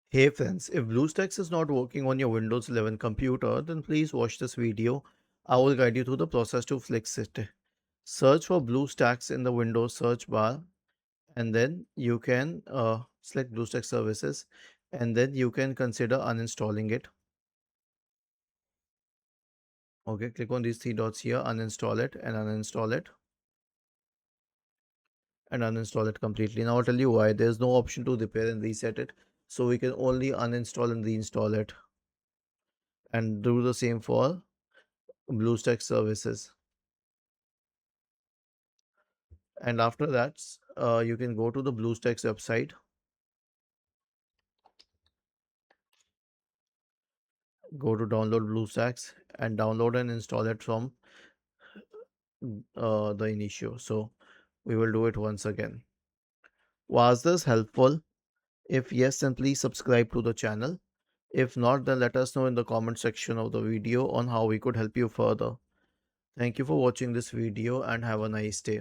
Hey friends, if BlueStacks is not working on your Windows 11 computer, then please watch this video. I will guide you through the process to fix it. Search for BlueStacks in the Windows search bar, and then you can select BlueStacks services, and then you can consider uninstalling it. Okay, click on these three dots here, uninstall it, and uninstall it completely. Now I'll tell you why. There's no option to repair and reset it, so we can only uninstall and reinstall it, and do the same for BlueStacks services. And after that, you can go to the BlueStacks website, go to download BlueStacks, and download and install it from the initio. So we will do it once again. Was this helpful? If yes, then please subscribe to the channel. If not, then let us know in the comment section of the video on how we could help you further. Thank you for watching this video and have a nice day.